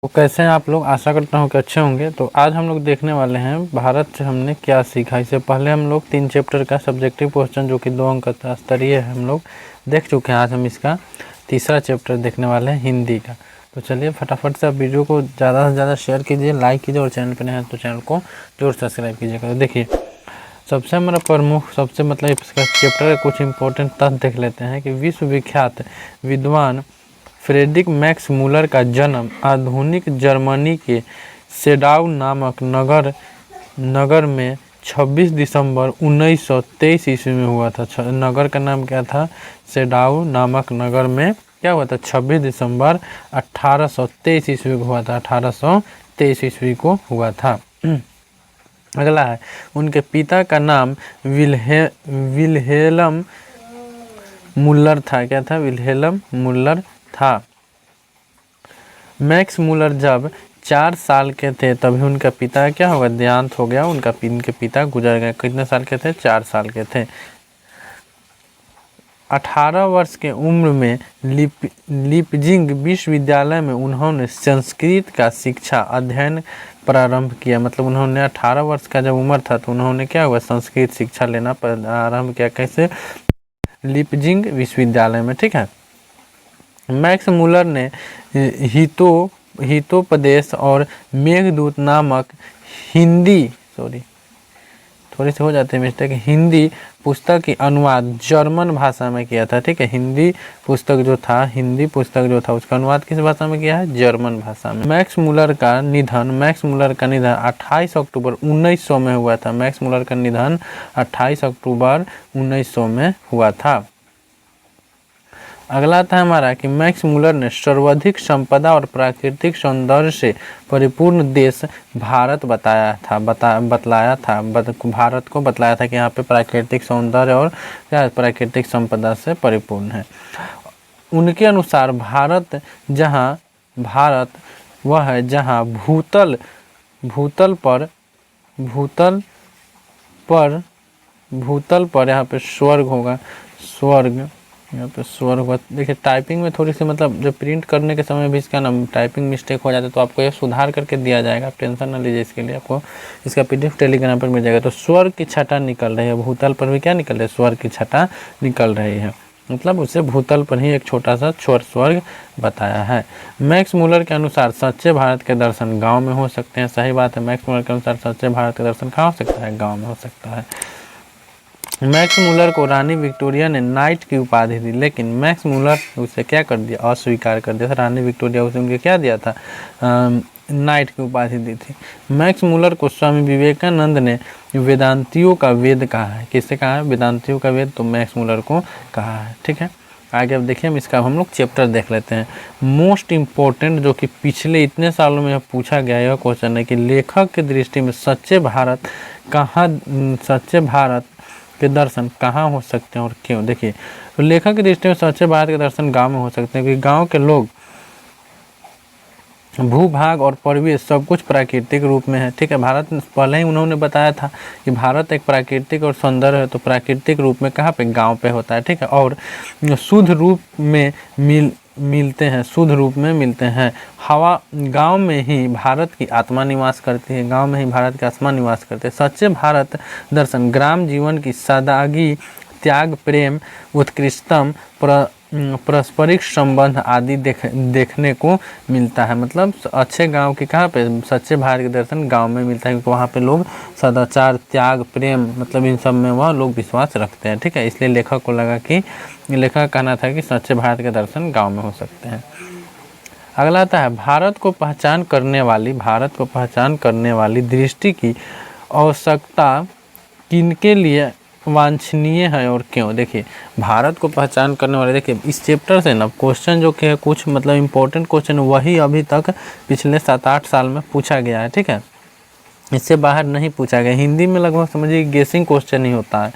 तो कैसे हैं आप लोग। आशा करता हूँ कि अच्छे होंगे। तो आज हम लोग देखने वाले हैं भारत से हमने क्या सीखा। इससे पहले हम लोग 3 चैप्टर का सब्जेक्टिव क्वेश्चन जो कि 2 अंक का स्तरीय है हम लोग देख चुके हैं। आज हम इसका तीसरा चैप्टर देखने वाले हैं हिंदी का। तो चलिए फटाफट से आप वीडियो को ज़्यादा से ज़्यादा शेयर कीजिए, लाइक कीजिए और चैनल पर नए हैं तो चैनल को जरूर सब्सक्राइब कीजिएगा। तो देखिए सबसे हमारा प्रमुख इसका चैप्टर का कुछ इंपॉर्टेंट तथ्य देख लेते हैं कि विश्वविख्यात विद्वान फ्रेडरिक मैक्स मूलर का जन्म आधुनिक जर्मनी के सेडाउ नामक नगर में 26 दिसंबर 1923 ईस्वी में हुआ था। नगर का नाम क्या था? सेडाउ नामक नगर में क्या हुआ था? 26 दिसंबर 1823 ईस्वी को हुआ था। 1823 ईस्वी को हुआ था। अगला है, उनके पिता का नाम विल्हेल्म मुल्लर था। क्या था? विल्हेल्म मुल्लर था। मैक्स मूलर जब 4 साल के थे तभी उनका पिता क्या होगा? देहांत हो गया। इनके पिता गुजर गए। कितने साल के थे? 4 साल के थे। 18 वर्ष के उम्र में लीपजिंग विश्वविद्यालय में उन्होंने संस्कृत का शिक्षा अध्ययन प्रारंभ किया। मतलब उन्होंने 18 वर्ष का जब उम्र था तो उन्होंने क्या हुआ? संस्कृत शिक्षा लेना प्रारंभ किया। कैसे? लीपजिंग विश्वविद्यालय में। ठीक है। मैक्स मूलर ने हितोपदेश और मेघदूत नामक हिंदी पुस्तक की अनुवाद जर्मन भाषा में किया था। ठीक है। हिंदी पुस्तक जो था उसका अनुवाद किस भाषा में किया है? जर्मन भाषा में। मैक्स मूलर का निधन 28 अक्टूबर 1900 में हुआ था। मैक्स मूलर का निधन 28 अक्टूबर 1900 में हुआ था। अगला था हमारा कि मैक्स मूलर ने सर्वाधिक संपदा और प्राकृतिक सौंदर्य से परिपूर्ण देश भारत बतलाया था कि यहाँ पे प्राकृतिक सौंदर्य और क्या प्राकृतिक संपदा से परिपूर्ण है। उनके अनुसार भारत वह है जहाँ भूतल पर यहाँ पे स्वर्ग होगा। यहाँ पे स्वर हुआ। देखिए टाइपिंग में थोड़ी सी मतलब जब प्रिंट करने के समय भी इसका नाम टाइपिंग मिस्टेक हो जाता है तो आपको ये सुधार करके दिया जाएगा। आप टेंशन ना लीजिए इसके लिए। आपको इसका PDF टेलीग्राम पर मिल जाएगा। तो स्वर की छटा निकल रही है। भूतल पर भी क्या निकल रही है? स्वर की छटा निकल रही है। मतलब उसे भूतल पर ही एक छोटा सा स्वर्ग बताया है। मैक्स मूलर के अनुसार सच्चे भारत के दर्शन गाँव में हो सकते हैं। सही बात है। मैक्स मूलर के अनुसार सच्चे भारत के दर्शन कहाँ हो सकता है? गाँव में हो सकता है। मैक्स मूलर को रानी विक्टोरिया ने नाइट की उपाधि दी, लेकिन मैक्स मूलर उसे क्या कर दिया? अस्वीकार कर दिया था। रानी विक्टोरिया उसे उनके क्या दिया था? नाइट की उपाधि दी थी। मैक्स मूलर को स्वामी विवेकानंद ने वेदांतियों का वेद कहा है। किससे कहा है? वेदांतियों का वेद तो मैक्स मूलर को कहा है। ठीक है। आगे अब देखिए हम लोग चैप्टर देख लेते हैं। मोस्ट इम्पोर्टेंट जो कि पिछले इतने सालों में पूछा गया यह क्वेश्चन है कि लेखक की दृष्टि में सच्चे भारत के दर्शन कहाँ हो सकते हैं और क्यों? देखिए तो लेखक की दृष्टि में सच्चे भारत के दर्शन गांव में हो सकते हैं क्योंकि गांव के लोग भूभाग और परिवेश सब कुछ प्राकृतिक रूप में है। ठीक है। भारत पहले ही उन्होंने बताया था कि भारत एक प्राकृतिक और सौंदर्य है। तो प्राकृतिक रूप में कहाँ पे? गांव पे होता है। ठीक है। और शुद्ध रूप में मिलते हैं। हवा गांव में ही भारत की आत्मा निवास करती है। गांव में ही भारत की आत्मा निवास करते हैं। सच्चे भारत दर्शन ग्राम जीवन की सादगी, त्याग, प्रेम, उत्कृष्टतम पारस्परिक संबंध आदि देखने को मिलता है। मतलब अच्छे गांव की कहाँ पे? सच्चे भारत के दर्शन गांव में मिलता है क्योंकि वहाँ पे लोग सदाचार, त्याग, प्रेम मतलब इन सब में वह लोग विश्वास रखते हैं। ठीक है। इसलिए लेखक को लगा कि लेखक कहना था कि सच्चे भारत के दर्शन गांव में हो सकते हैं। अगला आता है भारत को पहचान करने वाली दृष्टि की आवश्यकता किनके लिए वांछनीय है और क्यों? देखिए भारत को पहचान करने वाले, देखिए इस चैप्टर से ना क्वेश्चन जो कि है कुछ मतलब इम्पोर्टेंट क्वेश्चन वही अभी तक पिछले 7-8 साल में पूछा गया है। ठीक है। इससे बाहर नहीं पूछा गया। हिंदी में लगभग समझिए गेसिंग क्वेश्चन ही होता है।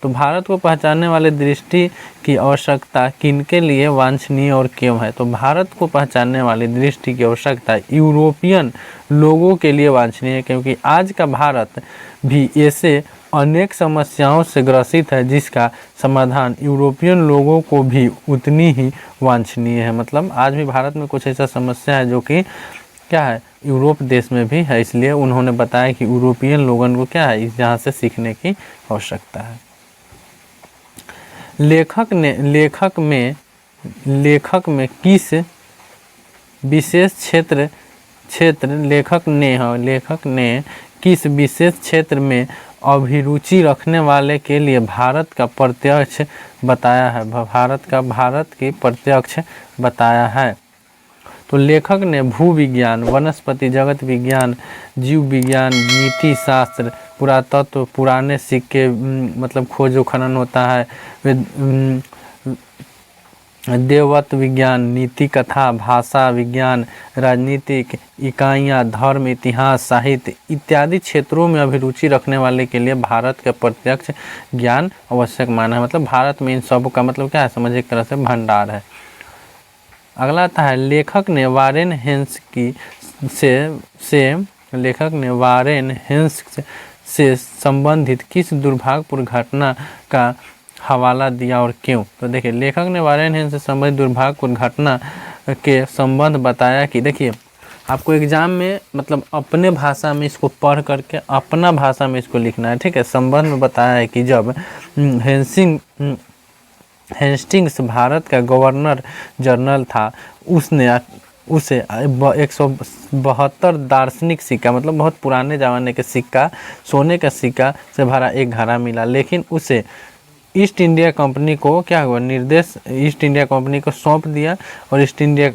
तो भारत को पहचानने वाले दृष्टि की आवश्यकता किनके लिए वांछनीय और क्यों है? तो भारत को पहचानने वाली दृष्टि की आवश्यकता यूरोपियन लोगों के लिए वांछनीय है क्योंकि आज का भारत भी ऐसे अनेक समस्याओं से ग्रसित है जिसका समाधान यूरोपियन लोगों को भी उतनी ही वांछनीय है। मतलब आज भी भारत में कुछ ऐसा समस्या है जो कि क्या है, यूरोप देश में भी है, इसलिए उन्होंने बताया कि यूरोपियन लोगों को क्या है इस यहाँ से सीखने की आवश्यकता है। लेखक में किस विशेष लेखक ने किस विशेष क्षेत्र में अभिरुचि रखने वाले के लिए भारत की प्रत्यक्ष बताया है। तो लेखक ने भू विज्ञान, वनस्पति जगत विज्ञान, जीव विज्ञान, नीति शास्त्र, पुरातत्व, पुराने सिक्के मतलब खोजो खनन होता है, देवत्व विज्ञान, नीति कथा, भाषा विज्ञान, राजनीतिक इकाइयाँ, धर्म, इतिहास, साहित्य इत्यादि क्षेत्रों में अभिरुचि रखने वाले के लिए भारत का प्रत्यक्ष ज्ञान आवश्यक माना है। मतलब भारत में इन सब का मतलब क्या है, समझ एक तरह से भंडार है। अगला आता है, लेखक ने वारेन हेंस से संबंधित किस दुर्भाग्यपूर्ण घटना का हवाला दिया और क्यों। तो देखिए, लेखक ने वारेन हेंस से संबंधित दुर्भाग्यपूर्ण घटना के संबंध बताया कि देखिए, आपको एग्जाम में मतलब अपने भाषा में इसको पढ़ करके अपना भाषा में इसको लिखना है, ठीक है। संबंध में बताया है कि जब हेस्टिंग्स भारत का गवर्नर जनरल था, उसे 172 दार्शनिक सिक्का मतलब बहुत पुराने ज़माने के सिक्का, सोने का सिक्का से भरा एक घड़ा मिला, लेकिन उसे ईस्ट इंडिया कंपनी को क्या हुआ, निर्देश ईस्ट इंडिया कंपनी को सौंप दिया और ईस्ट इंडिया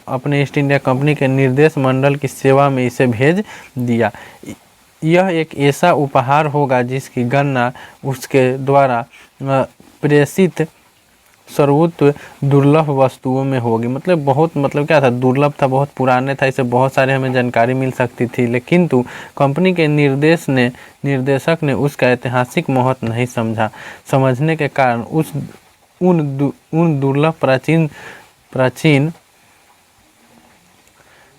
कंपनी के निर्देश मंडल की सेवा में इसे भेज दिया। यह एक ऐसा उपहार होगा जिसकी गणना उसके द्वारा प्रेषित सर्वोत्तम दुर्लभ वस्तुओं में होगी। मतलब बहुत मतलब क्या था, दुर्लभ था, बहुत पुराने था, इससे बहुत सारे हमें जानकारी मिल सकती थी, लेकिन कंपनी के निर्देशक ने उसका ऐतिहासिक महत्व नहीं समझने के कारण उन दुर्लभ प्राचीन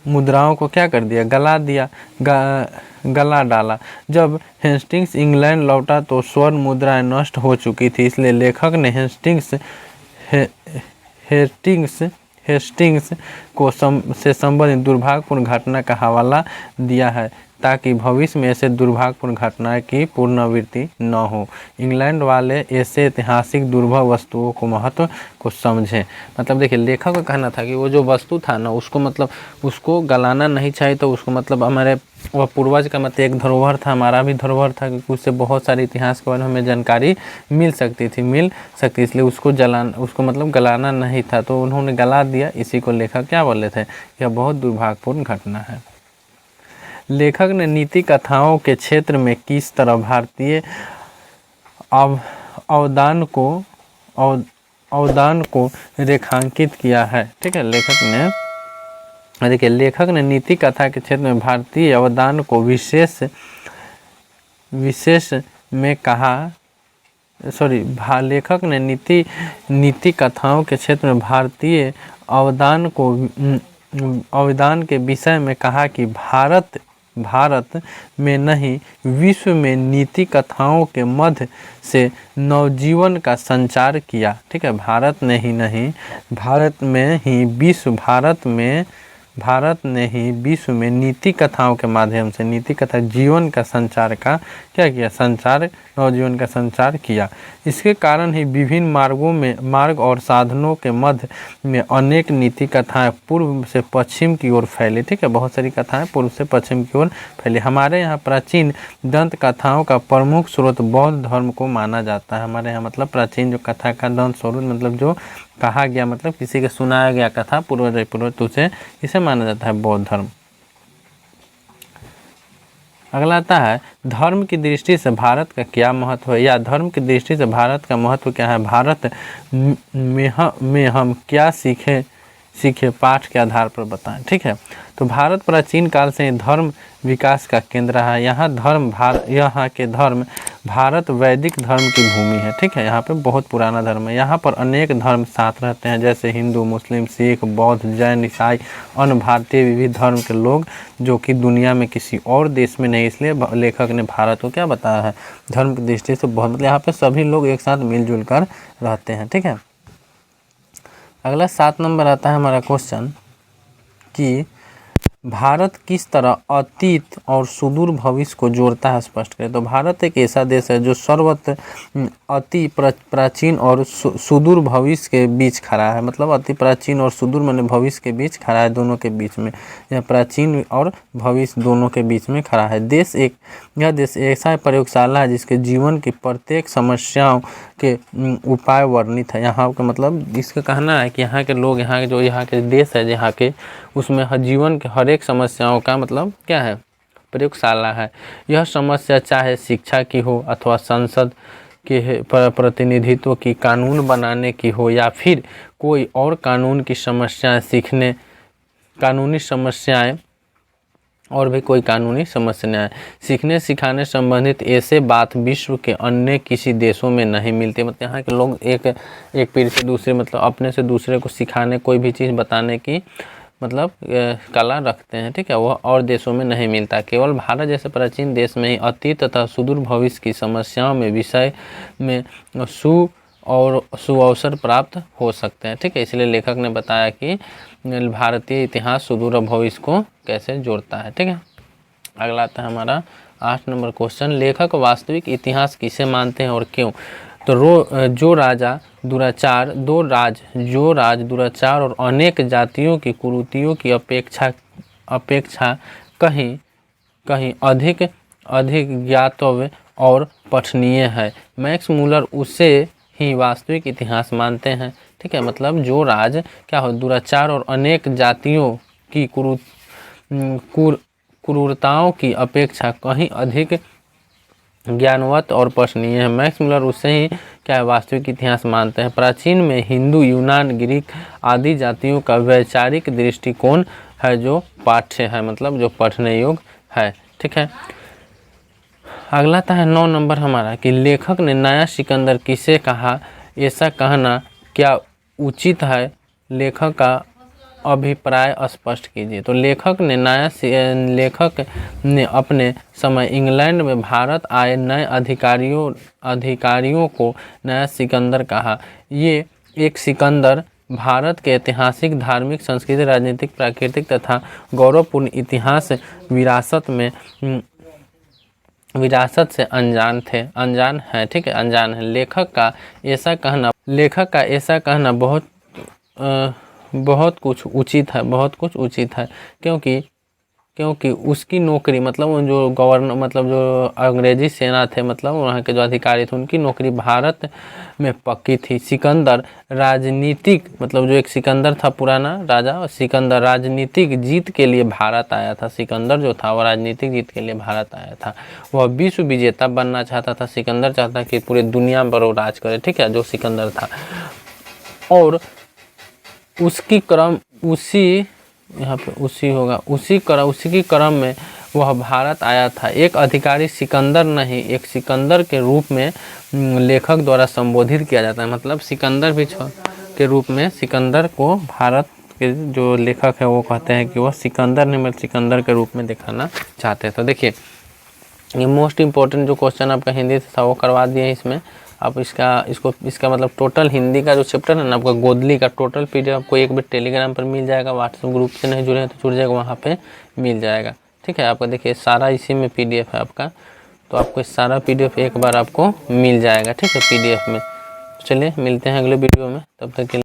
मुद्राओं को क्या कर दिया, गला डाला। जब हेस्टिंग्स इंग्लैंड लौटा तो स्वर्ण मुद्राएं नष्ट हो चुकी थी, इसलिए लेखक ने हेस्टिंग्स से संबंधित दुर्भाग्यपूर्ण घटना का हवाला दिया है ताकि भविष्य में ऐसे दुर्भाग्यपूर्ण घटना की पुनरावृत्ति न हो। इंग्लैंड वाले ऐसे ऐतिहासिक दुर्लभ वस्तुओं को महत्व को समझें। मतलब देखिए, लेखक का कहना था कि वो जो वस्तु था ना, उसको मतलब उसको गलाना नहीं चाहिए, तो उसको मतलब हमारे वह पूर्वज का मतलब एक धरोहर था, हमारा भी धरोहर था, क्योंकि उससे बहुत सारी इतिहास के बारे में हमें जानकारी मिल सकती, इसलिए उसको मतलब गलाना नहीं था, तो उन्होंने गला दिया। इसी को लेखक क्या बोले थे, यह बहुत दुर्भाग्यपूर्ण घटना है। लेखक ने नीति कथाओं के क्षेत्र में किस तरह भारतीय अवदान को रेखांकित किया है, ठीक है। लेखक ने नीति कथा के क्षेत्र में भारतीय अवदान को विशेष में कहा, लेखक ने नीति कथाओं के क्षेत्र में भारतीय अवदान के विषय में कहा कि भारत में नहीं विश्व में नीति कथाओं के मध्य से नवजीवन का संचार किया, ठीक है। भारत ने ही विश्व में नीति कथाओं के माध्यम से नीति कथा जीवन का संचार का क्या किया, नवजीवन का संचार किया। इसके कारण ही विभिन्न मार्ग और साधनों के मध्य में अनेक नीति कथाएं पूर्व से पश्चिम की ओर फैली, ठीक है। बहुत सारी कथाएं पूर्व से पश्चिम की ओर फैली। हमारे यहाँ प्राचीन दंत कथाओं का प्रमुख स्रोत बौद्ध धर्म को माना जाता है। हमारे यहाँ मतलब प्राचीन जो कथा का दंत स्रोत मतलब जो कहा गया, मतलब किसी के सुनाया गया कथा पूर्वज उसे इसे माना जाता है बौद्ध धर्म। अगला आता है, धर्म की दृष्टि से भारत का क्या महत्व है, या धर्म की दृष्टि से भारत का महत्व क्या है, भारत में हम क्या सीखे पाठ के आधार पर बताएं, ठीक है। तो भारत प्राचीन काल से धर्म विकास का केंद्र है। यहाँ के धर्म भारत वैदिक धर्म की भूमि है, ठीक है। यहाँ पे बहुत पुराना धर्म है। यहाँ पर अनेक धर्म साथ रहते हैं, जैसे हिंदू, मुस्लिम, सिख, बौद्ध, जैन, ईसाई, अन्य भारतीय विविध धर्म के लोग, जो कि दुनिया में किसी और देश में नहीं। इसलिए लेखक ने भारत को क्या बताया है, धर्म की दृष्टि से बहुत, मतलब यहाँ पे सभी लोग एक साथ मिलजुल कर रहते हैं, ठीक है। अगला 7 नंबर आता है हमारा क्वेश्चन कि भारत किस तरह अतीत और सुदूर भविष्य को जोड़ता है, स्पष्ट करें। तो भारत एक ऐसा देश है जो सर्वत्र अति प्राचीन और सुदूर भविष्य के बीच खड़ा है। मतलब अति प्राचीन और सुदूर माने भविष्य के बीच खड़ा है, दोनों के बीच में, यह प्राचीन और भविष्य दोनों के बीच में खड़ा है। यह देश ऐसा प्रयोगशाला है जिसके जीवन की प्रत्येक समस्याओं के उपाय वर्णित है। यहाँ का मतलब इसका कहना है कि यहाँ के लोग, यहाँ के देश है जहाँ के, उसमें जीवन के हर एक समस्याओं का मतलब क्या है, प्रयोगशाला है। यह समस्या चाहे शिक्षा की हो अथवा संसद के प्रतिनिधित्व की, कानून बनाने की हो, या फिर कोई और कानूनी समस्याएं और भी कोई कानूनी समस्याएं सीखने सिखाने संबंधित ऐसे बात विश्व के अन्य किसी देशों में नहीं मिलती। मतलब यहाँ के लोग एक पीढ़ी से दूसरे, मतलब अपने से दूसरे को सिखाने, कोई भी चीज़ बताने की मतलब कला रखते हैं, ठीक है, वह और देशों में नहीं मिलता। केवल भारत जैसे प्राचीन देश में ही अतीत तथा सुदूर भविष्य की समस्याओं में विषय में सुअवसर प्राप्त हो सकते हैं, ठीक है। इसलिए लेखक ने बताया कि भारतीय इतिहास सुदूर भविष्य को कैसे जोड़ता है, ठीक है। अगला आता है हमारा 8 नंबर क्वेश्चन, लेखक वास्तविक इतिहास किसे मानते हैं और क्यों। तो जो राज दुराचार और अनेक जातियों की कुरीतियों की अपेक्षा कहीं अधिक ज्ञातव्य और पठनीय है, मैक्स मूलर उसे ही वास्तविक इतिहास मानते हैं, ठीक है। मतलब जो राज क्या हो, दुराचार और अनेक जातियों की क्रूरताओं की अपेक्षा कहीं अधिक ज्ञानवत और पठनीय है, मैक्स मूलर उसे ही क्या है, वास्तविक इतिहास मानते हैं। प्राचीन में हिंदू, यूनान, ग्रीक आदि जातियों का वैचारिक दृष्टिकोण है जो पाठ्य है, मतलब जो पढ़ने योग्य है, ठीक है। अगला था है 9 नंबर हमारा कि लेखक ने नया सिकंदर किसे कहा, ऐसा कहना क्या उचित है, लेखक का अभिप्राय स्पष्ट कीजिए। तो लेखक ने अपने समय इंग्लैंड में भारत आए नए अधिकारियों को नया सिकंदर कहा। ये एक सिकंदर भारत के ऐतिहासिक, धार्मिक, सांस्कृतिक, राजनीतिक, प्राकृतिक तथा गौरवपूर्ण इतिहास विरासत से अनजान है, ठीक है, अनजान है। लेखक का ऐसा कहना बहुत कुछ उचित है, क्योंकि उसकी नौकरी, मतलब जो गवर्नर, मतलब जो अंग्रेजी सेना थे, मतलब वहाँ के जो अधिकारी थे, उनकी नौकरी भारत में पक्की थी। सिकंदर राजनीतिक, मतलब जो एक सिकंदर था पुराना राजा, सिकंदर राजनीतिक जीत के लिए भारत आया था। सिकंदर जो था वो राजनीतिक जीत के लिए भारत आया था। वह विश्व विजेता बनना चाहता था। सिकंदर चाहता कि पूरे दुनिया पर वो राज करे, ठीक है, जो सिकंदर था। और उसी की क्रम में वह भारत आया था। एक अधिकारी सिकंदर नहीं, एक सिकंदर के रूप में लेखक द्वारा संबोधित किया जाता है। मतलब सिकंदर भी के रूप में सिकंदर को भारत के जो लेखक है वो कहते हैं कि वह सिकंदर नहीं, मतलब सिकंदर के रूप में दिखाना चाहते हैं। तो देखिए, ये मोस्ट इम्पोर्टेंट जो क्वेश्चन आपका हिंदी था वो करवा दिए इसमें। आप इसका मतलब टोटल हिंदी का जो चैप्टर है ना, आपका गोदली का टोटल पीडीएफ आपको एक बार टेलीग्राम पर मिल जाएगा। व्हाट्सएप ग्रुप से नहीं जुड़े हैं तो जुड़ जाएगा, वहाँ पे मिल जाएगा, ठीक है। आपका देखिए सारा इसी में पीडीएफ है आपका, तो आपको सारा पीडीएफ एक बार आपको मिल जाएगा, ठीक है, पीडीएफ में। चलिए मिलते हैं अगले वीडियो में, तब तक के लिए।